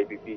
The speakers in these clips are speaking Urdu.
IPP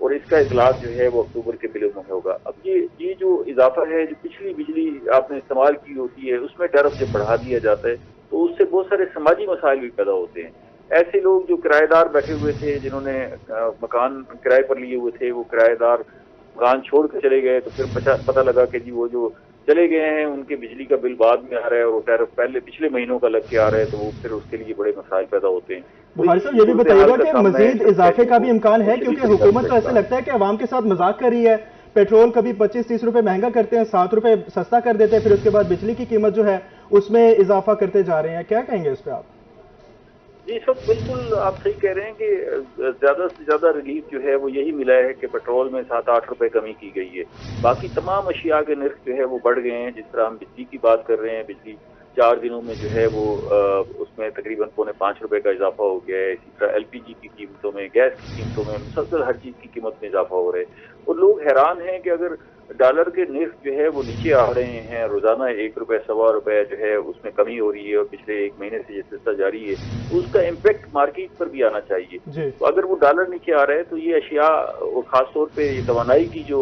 اور اس کا اطلاق جو ہے وہ اکتوبر کے بلوں میں ہوگا۔ اب یہ جو اضافہ ہے، جو پچھلی بجلی آپ نے استعمال کی ہوتی ہے، اس میں ٹیرف جب بڑھا دیا جاتا ہے تو اس سے بہت سارے سماجی مسائل بھی پیدا ہوتے ہیں۔ ایسے لوگ جو کرایہ دار بیٹھے ہوئے تھے، جنہوں نے مکان کرائے پر لیے ہوئے تھے، وہ کرایہ دار مکان چھوڑ کے چلے گئے، تو پھر پتہ لگا کہ جی وہ جو چلے گئے ہیں ان کے بجلی کا بل بعد میں آ رہا ہے اور وہ ٹیرف پچھلے مہینوں کا لگ کے آ رہا ہے، تو وہ پھر اس کے لیے بڑے مسائل پیدا ہوتے ہیں۔ بخاری صاحب، یہ بھی بتائیے گا کہ مزید اضافے کا بھی امکان ہے، کیونکہ حکومت تو ایسا لگتا ہے کہ عوام کے ساتھ مذاق کر رہی ہے۔ پیٹرول کبھی 25-30 روپے مہنگا کرتے ہیں، 7 روپے سستا کر دیتے ہیں، پھر اس کے بعد بجلی کی قیمت جو ہے اس میں اضافہ کرتے جا رہے ہیں۔ کیا کہیں گے اس پہ آپ؟ جی سب بالکل آپ صحیح کہہ رہے ہیں کہ زیادہ سے زیادہ ریلیف جو ہے وہ یہی ملا ہے کہ پیٹرول میں 7-8 روپے کمی کی گئی ہے۔ باقی تمام اشیاء کے نرخ جو ہے وہ بڑھ گئے ہیں۔ جس طرح ہم بجلی کی بات کر رہے ہیں، بجلی 4 دنوں میں جو ہے وہ اس میں تقریباً 4.25 روپے کا اضافہ ہو گیا ہے۔ اسی طرح LPG کی قیمتوں میں، گیس کی قیمتوں میں، مسلسل ہر چیز کی قیمت میں اضافہ ہو رہا ہے، اور لوگ حیران ہیں کہ اگر ڈالر کے نرخ جو ہے وہ نیچے آ رہے ہیں، روزانہ 1 روپے 1.25 روپے جو ہے اس میں کمی ہو رہی ہے، اور پچھلے 1 مہینے سے یہ سلسلہ جاری ہے، اس کا امپیکٹ مارکیٹ پر بھی آنا چاہیے۔ جی، تو اگر وہ ڈالر نیچے آ رہا ہے تو یہ اشیاء، اور خاص طور پہ یہ توانائی کی جو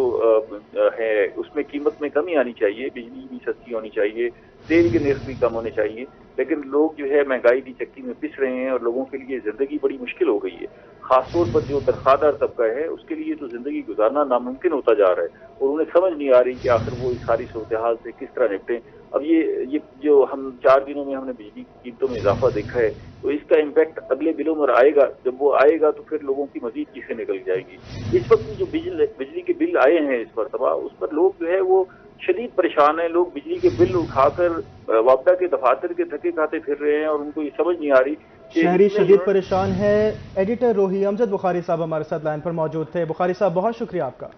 ہے اس میں قیمت میں کمی آنی چاہیے، بجلی بھی سستی ہونی چاہیے، تیل کے نرخ بھی کم ہونے چاہیے، لیکن لوگ جو ہے مہنگائی کی چکی میں پس رہے ہیں، اور لوگوں کے لیے زندگی بڑی مشکل ہو گئی ہے۔ خاص طور پر جو تنخواہ دار طبقہ ہے اس کے لیے تو زندگی گزارنا ناممکن ہوتا جا رہا ہے، اور انہیں سمجھ نہیں آ رہی کہ آخر وہ اس ساری صورتحال سے کس طرح نپٹیں۔ اب یہ جو ہم 4 دنوں میں ہم نے بجلی کی قیمتوں میں اضافہ دیکھا ہے، تو اس کا امپیکٹ اگلے بلوں میں آئے گا۔ جب وہ آئے گا تو پھر لوگوں کی مزید چیزیں نکل جائے گی۔ اس وقت جو بجلی کے بل آئے ہیں اس مرتبہ، اس پر لوگ جو ہے وہ شدید پریشان ہیں۔ لوگ بجلی کے بل اٹھا کر وابڈہ کے دفاتر کے دھکے کھاتے پھر رہے ہیں، اور ان کو یہ سمجھ نہیں آ رہی کہ شہری شدید پریشان ہے۔ ایڈیٹر روحی امجد بخاری صاحب ہمارے ساتھ لائن پر موجود تھے۔ بخاری صاحب، بہت شکریہ آپ کا۔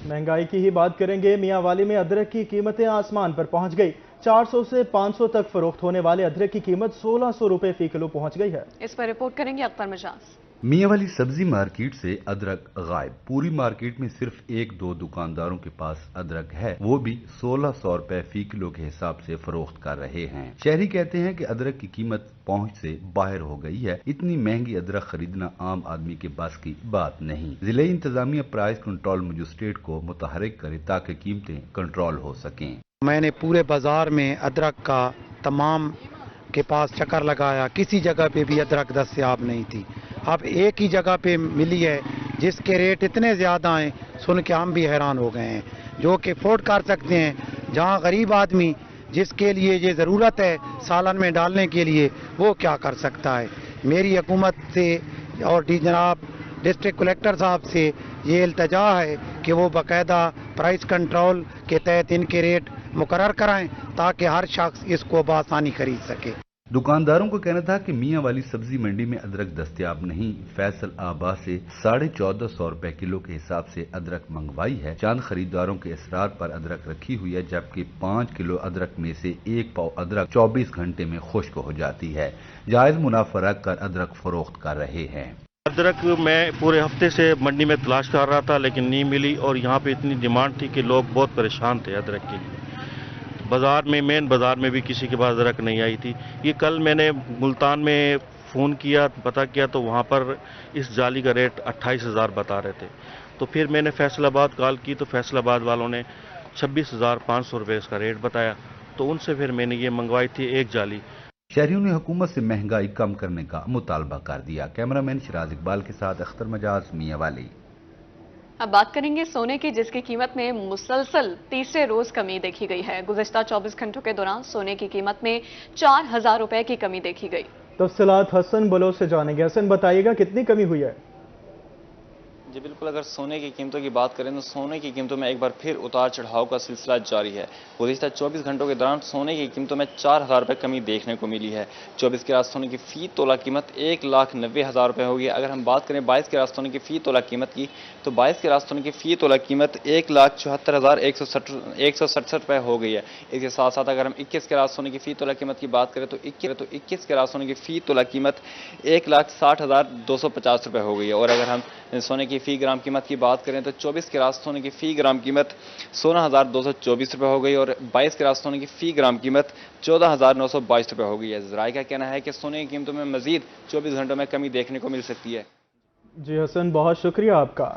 مہنگائی کی ہی بات کریں گے۔ میاں والی میں ادرک کی قیمتیں آسمان پر پہنچ گئی۔ 400 سے 500 تک فروخت ہونے والے ادرک کی قیمت 1600 روپے فی کلو پہنچ گئی ہے۔ اس پر رپورٹ کریں گے اختر مجاز۔ میاں والی سبزی مارکیٹ سے ادرک غائب۔ پوری مارکیٹ میں صرف 1-2 دکانداروں کے پاس ادرک ہے، وہ بھی 1600 روپے فی کلو کے حساب سے فروخت کر رہے ہیں۔ شہری کہتے ہیں کہ ادرک کی قیمت پہنچ سے باہر ہو گئی ہے۔ اتنی مہنگی ادرک خریدنا عام آدمی کے بس کی بات نہیں۔ ضلعی انتظامیہ پرائز کنٹرول مجسٹریٹ کو متحرک کرے تاکہ قیمتیں کنٹرول ہو سکیں۔ میں نے پورے بازار میں ادرک کا تمام کے پاس چکر لگایا، کسی جگہ پہ بھی ادرک دستیاب نہیں تھی۔ اب ایک ہی جگہ پہ ملی ہے جس کے ریٹ اتنے زیادہ ہیں، سن کے ہم بھی حیران ہو گئے ہیں، جو کہ افورڈ کر سکتے ہیں۔ جہاں غریب آدمی جس کے لیے یہ ضرورت ہے سالن میں ڈالنے کے لیے، وہ کیا کر سکتا ہے۔ میری حکومت سے اور جناب ڈسٹرکٹ کلیکٹر صاحب سے یہ التجا ہے کہ وہ باقاعدہ پرائز کنٹرول کے تحت ان کے ریٹ مقرر کرائیں تاکہ ہر شخص اس کو بآسانی خرید سکے۔ دکانداروں کا کہنا تھا کہ میاں والی سبزی منڈی میں ادرک دستیاب نہیں۔ فیصل آباد سے 1450 روپے کلو کے حساب سے ادرک منگوائی ہے۔ چند خریداروں کے اصرار پر ادرک رکھی ہوئی ہے، جبکہ 5 کلو ادرک میں سے 1 پاؤ ادرک 24 گھنٹے میں خشک ہو جاتی ہے۔ جائز منافع رکھ کر ادرک فروخت کر رہے ہیں۔ ادرک میں پورے ہفتے سے منڈی میں تلاش کر رہا تھا لیکن نہیں ملی، اور یہاں پہ اتنی ڈیمانڈ تھی کہ لوگ بہت پریشان تھے ادرک کے لیے۔ بازار میں، مین بازار میں بھی کسی کے پاس ادرک نہیں آئی تھی۔ یہ کل میں نے ملتان میں فون کیا، پتہ کیا تو وہاں پر اس جالی کا ریٹ 28,000 بتا رہے تھے۔ تو پھر میں نے فیصل آباد کال کی تو فیصل آباد والوں نے 26,500 روپے اس کا ریٹ بتایا، تو ان سے پھر میں نے یہ منگوائی تھی ایک جالی۔ شہریوں نے حکومت سے مہنگائی کم کرنے کا مطالبہ کر دیا۔ کیمرامین شراز اقبال کے ساتھ اختر مجاز، میاں والی۔ اب بات کریں گے سونے کی، جس کی قیمت میں مسلسل تیسرے روز کمی دیکھی گئی ہے۔ گزشتہ 24 گھنٹوں کے دوران سونے کی قیمت میں 4000 روپے کی کمی دیکھی گئی۔ تفصیلات حسن بلوچ سے جانیں گے۔ حسن، بتائیے گا کتنی کمی ہوئی ہے؟ جی بالکل، اگر سونے کی قیمتوں کی بات کریں تو سونے کی قیمتوں میں ایک بار پھر اتار چڑھاؤ کا سلسلہ جاری ہے۔ گزشتہ 24 گھنٹوں کے دوران سونے کی قیمتوں میں 4000 روپے کمی دیکھنے کو ملی ہے۔ 24 کیرات سونے کی فی تولہ قیمت 1,90,000 روپے ہوگی۔ اگر ہم بات کریں 22 کیرات سونے کی فی تولہ قیمت کی تو 22 کیرات سونے کی فی تولہ قیمت 1,74,167 روپے ہو گئی ہے۔ اس کے ساتھ ساتھ اگر ہم 21 کیرات سونے کی فی تولہ قیمت کی بات کریں تو 21 کیرات سونے کی فی تولہ قیمت 1,60,250 روپے ہو گئی ہے۔ اور اگر ہم سونے کی فی گرام قیمت کی بات کریں تو 24 کیرات سونے کی فی گرام قیمت 16,224 روپے ہو گئی اور 22 کیرات سونے کی فی گرام قیمت 14,922 روپے ہو گئی ہے۔ ذرائع کا کہنا ہے کہ سونے کی قیمتوں میں مزید 24 گھنٹوں میں کمی دیکھنے کو مل سکتی ہے۔ جی حسن، بہت شکریہ آپ کا۔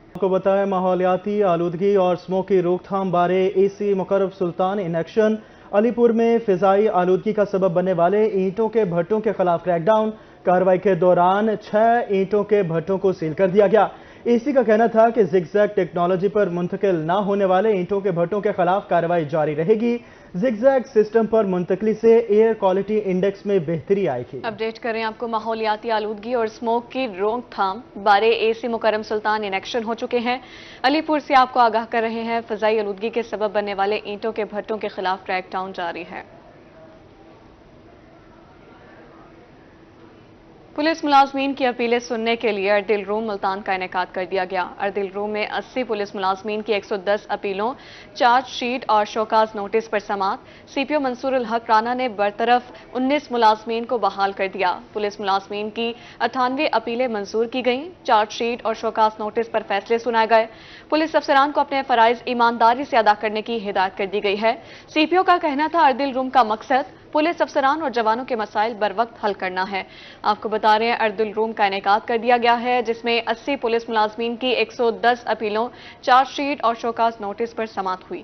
آپ کو بتائیں ماحولیاتی آلودگی اور اسموگ کی روک تھام بارے اے سی مقرب سلطان ان ایکشن۔ علی پور میں فضائی آلودگی کا سبب بننے والے اینٹوں کے بھٹوں کے خلاف کریک ڈاؤن۔ کارروائی کے دوران 6 اینٹوں کے بھٹوں کو سیل کر دیا گیا۔ اے سی کا کہنا تھا کہ زگ زیگ ٹیکنالوجی پر منتقل نہ ہونے والے اینٹوں کے بھٹوں کے خلاف کارروائی جاری رہے گی۔ زگ زیگ سسٹم پر منتقلی سے ایئر کوالٹی انڈیکس میں بہتری آئے گی۔ اپڈیٹ کریں آپ کو ماحولیاتی آلودگی اور اسموگ کی روک تھام بارے اے سی مکرم سلطان ان ایکشن ہو چکے ہیں۔ علی پور سے آپ کو آگاہ کر رہے ہیں، فضائی آلودگی کے سبب بننے والے اینٹوں کے بھٹوں کے خلاف کریک ڈاؤن جاری ہے۔ پولیس ملازمین کی اپیلیں سننے کے لیے اردل روم ملتان کا انعقاد کر دیا گیا۔ اردل روم میں 80 پولیس ملازمین کی 110 اپیلوں، چارج شیٹ اور شوکاز نوٹس پر سماعت۔ سی پی او منصور الحق رانا نے برطرف 19 ملازمین کو بحال کر دیا۔ پولیس ملازمین کی 98 اپیلیں منظور کی گئیں۔ چارج شیٹ اور شوکاز نوٹس پر فیصلے سنائے گئے۔ پولیس افسران کو اپنے فرائض ایمانداری سے ادا کرنے کی ہدایت کر دی گئی ہے۔ سی پی او کا کہنا تھا اردل روم کا مقصد پولیس افسران اور جوانوں کے مسائل بر وقت حل کرنا ہے۔ آپ کو بتا رہے ہیں اردل روم کا انعقاد کر دیا گیا ہے، جس میں 80 پولیس ملازمین کی 110 اپیلوں، چارج شیٹ اور شوکاز نوٹس پر سماعت ہوئی۔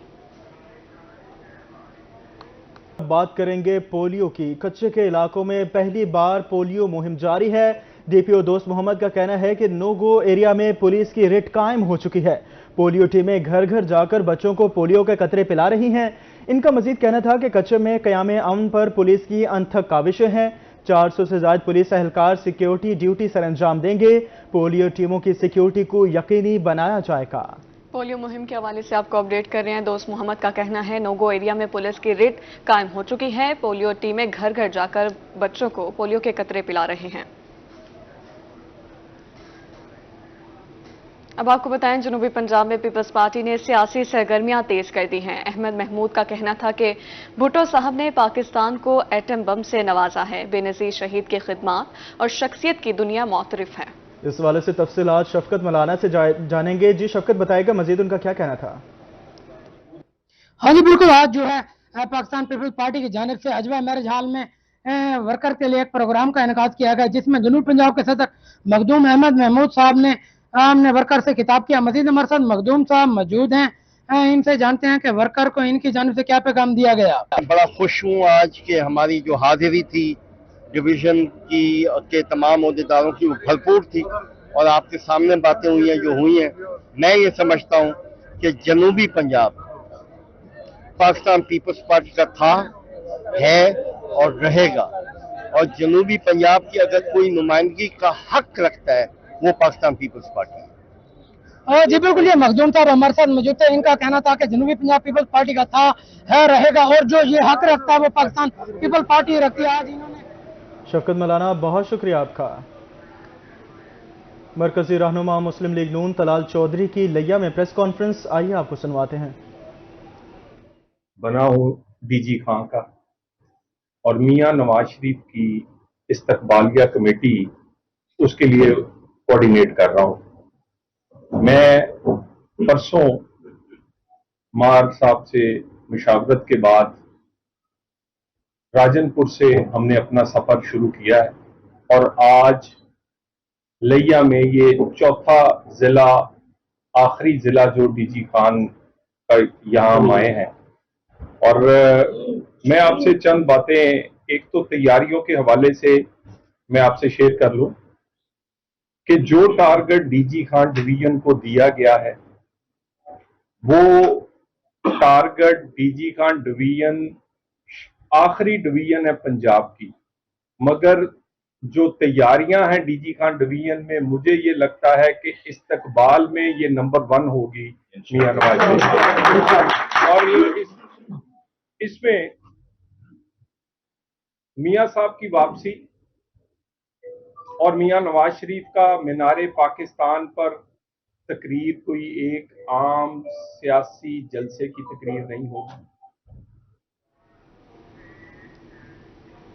بات کریں گے پولیو کی۔ کچے کے علاقوں میں پہلی بار پولیو مہم جاری ہے۔ ڈی پی او دوست محمد کا کہنا ہے کہ نو گو ایریا میں پولیس کی ریٹ قائم ہو چکی ہے۔ پولیو ٹیمیں گھر گھر جا کر بچوں کو پولیو کے قطرے پلا رہی ہیں۔ ان کا مزید کہنا تھا کہ کچے میں قیام امن پر پولیس کی انتھک کاوشیں ہیں۔ 400 سے زائد پولیس اہلکار سیکیورٹی ڈیوٹی سر انجام دیں گے۔ پولیو ٹیموں کی سیکیورٹی کو یقینی بنایا جائے گا۔ پولیو مہم کے حوالے سے آپ کو اپڈیٹ کر رہے ہیں۔ دوست محمد کا کہنا ہے نوگو ایریا میں پولیس کی ریٹ قائم ہو چکی ہے۔ پولیو ٹیمیں گھر گھر جا کر بچوں کو پولیو کے قطرے پلا رہے ہیں۔ اب آپ کو بتائیں جنوبی پنجاب میں پیپلز پارٹی نے سیاسی سرگرمیاں تیز کر دی ہیں۔ احمد محمود کا کہنا تھا کہ بھٹو صاحب نے پاکستان کو ایٹم بم سے نوازا ہے۔ بے نظیر شہید کی خدمات اور شخصیت کی دنیا معترف ہے۔ اس والے سے تفصیلات شفقت مولانا سے جانیں گے۔ جی شفقت، بتائے گا مزید ان کا کیا کہنا تھا؟ ہاں جی بالکل، آج جو ہے پاکستان پیپلز پارٹی کی جانب سے اجوا میرج ہال میں ورکر کے لیے ایک پروگرام کا انعقاد کیا گیا، جس میں جنوب پنجاب کے صدر مخدوم احمد محمود صاحب نے ورکر سے خطاب کیا۔ مزید مرصد مخدوم صاحب موجود ہیں، ان سے جانتے ہیں کہ ورکر کو ان کی جانب سے کیا پیغام دیا گیا۔ بڑا خوش ہوں آج کہ ہماری جو حاضری تھی ڈویژن کی کے تمام عہدیداروں کی وہ بھرپور تھی اور آپ کے سامنے باتیں ہوئی ہیں جو ہوئی ہیں۔ میں یہ سمجھتا ہوں کہ جنوبی پنجاب پاکستان پیپلز پارٹی کا تھا، ہے اور رہے گا، اور جنوبی پنجاب کی اگر کوئی نمائندگی کا حق رکھتا ہے وہ پاکستان پیپلز پارٹی ہے۔ جی بالکل، یہ مخدوم صاحب ہمارے ساتھ موجود تھے۔ ان کا کہنا تھا کہ جنوبی پنجاب پیپلز پارٹی کا تھا، ہے، رہے گا، اور جو یہ حق رکھتا ہے وہ پاکستان پیپلز پارٹی رکھتی ہے۔ آج انہوں نے شفقت مولانا، بہت شکریہ آپ کا۔ مرکزی رہنما مسلم لیگ نون طلال چودھری کی لیا میں پریس کانفرنس، آئیے آپ کو سنواتے ہیں۔ بنا ہوں ڈی جی خان کا اور میاں نواز شریف کی استقبالیہ کمیٹی اس کے لیے کوارڈینیٹ کر رہا ہوں۔ میں پرسوں مار صاحب سے مشاورت کے بعد راجن پور سے ہم نے اپنا سفر شروع کیا ہے اور آج لیا میں یہ چوتھا ضلع، آخری ضلع جو ڈی جی خان کا یہاں ہم آئے ہیں، اور میں آپ سے چند باتیں ایک تو تیاریوں کے حوالے سے میں آپ سے شیئر کر لوں کہ جو target D G Khan division کو دیا گیا ہے وہ target D G Khan division آخری ڈویژن ہے پنجاب کی، مگر جو تیاریاں ہیں ڈی جی خان ڈویژن میں مجھے یہ لگتا ہے کہ استقبال میں یہ نمبر 1 ہوگی میاں نواز شریف۔ اور اس میں میاں صاحب کی واپسی اور میاں نواز شریف کا مینار پاکستان پر تقریر کوئی ایک عام سیاسی جلسے کی تقریر نہیں ہوگی۔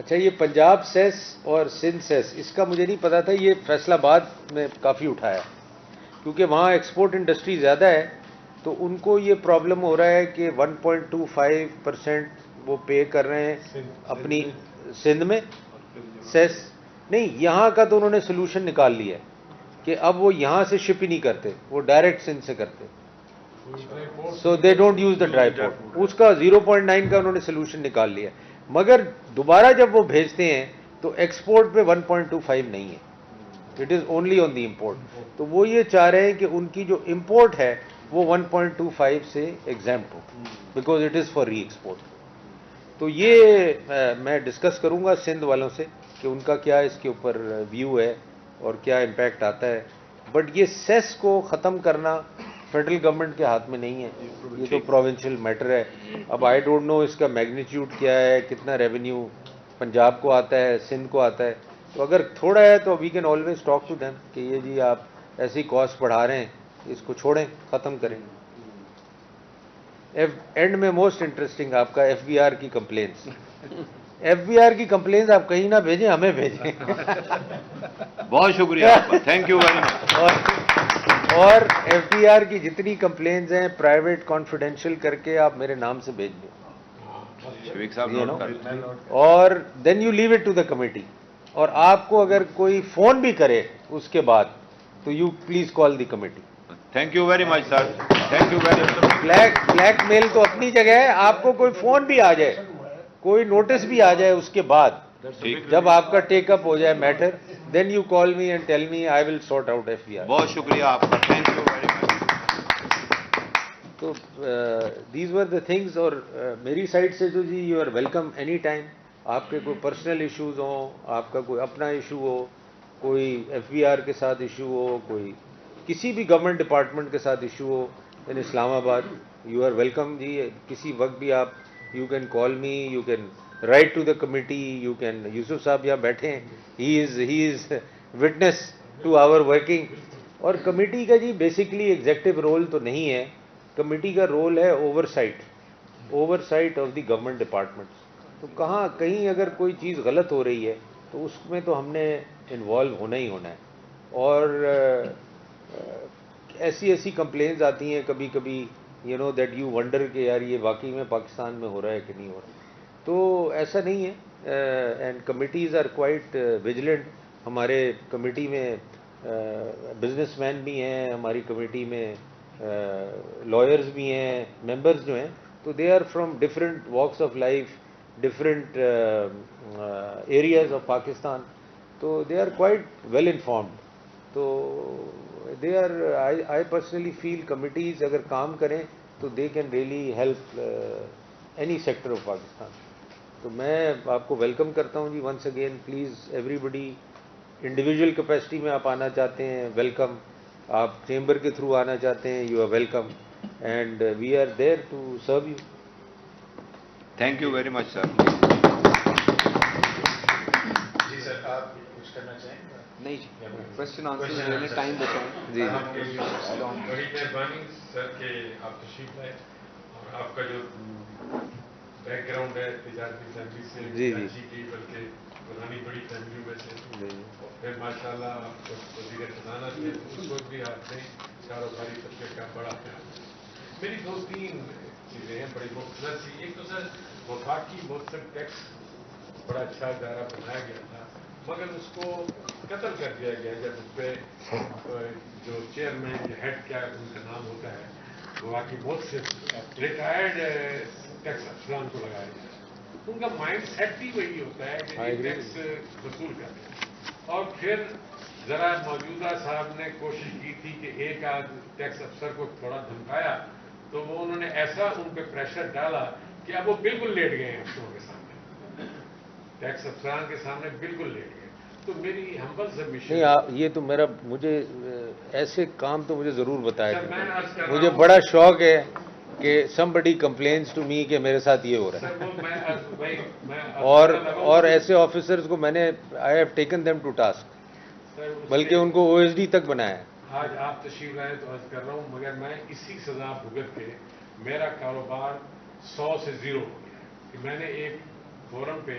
اچھا یہ پنجاب سیس اور سندھ سیس اس کا مجھے نہیں پتا تھا، یہ فیصل آباد میں کافی اٹھایا کیونکہ وہاں ایکسپورٹ انڈسٹری زیادہ ہے، تو ان کو یہ پرابلم ہو رہا ہے کہ 1.25% وہ پے کر رہے ہیں اپنی سندھ میں سیس نہیں، یہاں کا تو انہوں نے سلوشن نکال لیا ہے کہ اب وہ یہاں سے شپ ہی نہیں کرتے، وہ ڈائریکٹ سندھ سے کرتے، so they don't use the dry port, اس کا 0.9 کا انہوں نے سلوشن نکال لیا، مگر دوبارہ جب وہ بھیجتے ہیں تو ایکسپورٹ پہ 1.25 نہیں ہے، it is only on the import, تو وہ یہ چاہ رہے ہیں کہ ان کی جو امپورٹ ہے وہ 1.25 سے ایگزیمپٹ ہو because it is for reexport. تو یہ میں ڈسکس کروں گا سندھ والوں سے کہ ان کا کیا اس کے اوپر ویو ہے اور کیا امپیکٹ آتا ہے، بٹ یہ سیس کو ختم کرنا فیڈرل گورنمنٹ کے ہاتھ میں نہیں ہے، یہ تو پروونشل میٹر ہے. اب آئی ڈونٹ نو اس کا میگنیچیوڈ کیا ہے، کتنا ریونیو پنجاب کو آتا ہے، سندھ کو آتا ہے، تو اگر تھوڑا ہے تو we can always talk to them کہ یہ جی آپ ایسی کاسٹ بڑھا رہے ہیں، اس کو چھوڑیں، ختم کریں. اینڈ میں موسٹ انٹرسٹنگ آپ کا ایف بی آر کی کمپلینس، ایف بی آر کی کمپلینس آپ کہیں نہ بھیجیں، ہمیں بھیجیں. بہت شکریہ آپ کا، تھینک یو ویری مچ. اور ایف بی آر کی جتنی کمپلینس ہیں پرائیویٹ کانفیڈینشیل کر کے آپ میرے نام سے بھیج دیں، شفیق صاحب نوٹ کر لیں. اور then you leave it to the committee. اور آپ کو اگر کوئی فون بھی کرے اس کے بعد تو you please call the committee. Thank you very much sir, thank you very much. Blackmail تو اپنی جگہ ہے، آپ کو کوئی فون بھی آ جائے، کوئی نوٹس بھی آ جائے اس کے بعد، جب آپ کا ٹیک اپ ہو جائے matter, then you call me and tell me, I will sort out F B R. بہت شکریہ آپ کا، تھینک یو ویری مچ. تو دیز ور دا تھنگز. اور میری سائڈ سے تو جی you are welcome any time. آپ کے کوئی پرسنل ایشوز ہوں، آپ کا کوئی اپنا ایشو ہو، کوئی ایف بی آر کے ساتھ ایشو ہو، کوئی کسی بھی گورنمنٹ ڈپارٹمنٹ کے ساتھ ایشو ہو ان اسلام آباد، یو آر ویلکم جی. کسی وقت بھی آپ you can call me, you can write to the committee, you can. Yusuf صاحب یہاں بیٹھے ہیں، he is witness to our working. اور کمیٹی کا جی بیسکلی ایگزیکٹو رول تو نہیں ہے، کمیٹی کا رول ہے oversight of the government departments. تو کہیں اگر کوئی چیز غلط ہو رہی ہے تو اس میں تو ہم نے انوالو ہونا ہی ہونا ہے. اور ایسی کمپلینز آتی ہیں کبھی کبھی، you know that you wonder کہ یار یہ واقعی میں پاکستان میں ہو رہا ہے کہ نہیں ہو رہا. تو ایسا نہیں ہے، and committees are quite vigilant. ہمارے کمیٹی میں بزنس مین بھی ہیں، ہماری کمیٹی میں لائرز بھی ہیں، ممبرز جو ہیں، تو they are from different walks of life, different areas of Pakistan, تو they are quite well informed. تو they are, I personally feel committees اگر کام کریں تو they can really help any sector of Pakistan. تو میں آپ کو ویلکم کرتا ہوں جی once again. Please everybody, individual capacity میں آپ آنا چاہتے ہیں ویلکم، آپ چیمبر کے تھرو آنا چاہتے ہیں you are welcome, and we are there to serve you. Thank you very much sir. جی سر، آپ کچھ کرنا چاہیں گے؟ نہیں جی، کوشچن آنسر میں ٹائم بچا ہے. جی بڑی مہربانی سر کہ آپ تشریف لائے، اور آپ کا جو بیک گراؤنڈ ہے تجارتی فیملی سے اچھی کی، بلکہ پرانی بڑی فیملی میں سے، پھر ماشاء اللہ آپ کو وزیر خزانہ تھے، اس وقت بھی آپ نے کاروباری طبقے کا بڑا خیال. میری 2-3 چیزیں ہیں بڑی مختصر سی. ایک تو سر وفاقی موثر ٹیکس بڑا اچھا ادارہ بنایا گیا تھا، مگر اس کو قتل کر دیا گیا جب اس پہ جو چیئرمین یا ہیڈ کیا ان کا نام ہوتا ہے، وفاقی موثر ریٹائرڈ ٹیکس افسران کو لگایا گیا. ان کا مائنڈ سیٹ ہی وہی ہوتا ہے کہ ٹیکس وصول کرتے. اور پھر ذرا موجودہ صاحب نے کوشش کی تھی کہ ایک آدھ ٹیکس افسر کو تھوڑا دھمکایا تو وہ انہوں نے ایسا ان پہ پریشر ڈالا کہ اب وہ بالکل لیٹ گئے ہیں افسروں کے سامنے، ٹیکس افسران کے سامنے بالکل لیٹ گئے. تو میری ہمبل سبمیشن نہیں، یہ تو مجھے ایسے کام تو مجھے ضرور بتایا. مجھے بڑا شوق ہے کہ somebody complains to me کہ میرے ساتھ یہ ہو رہا ہے. اور ایسے آفیسرز کو میں نے I have taken them to task، بلکہ ان کو OSD تک بنایا ہے. آج آپ تشریف لائے تو عرض کر رہا ہوں، مگر میں اسی سزا بھگت کے میرا کاروبار 100 سے 0 ہو گیا ہے کہ میں نے ایک فورم پہ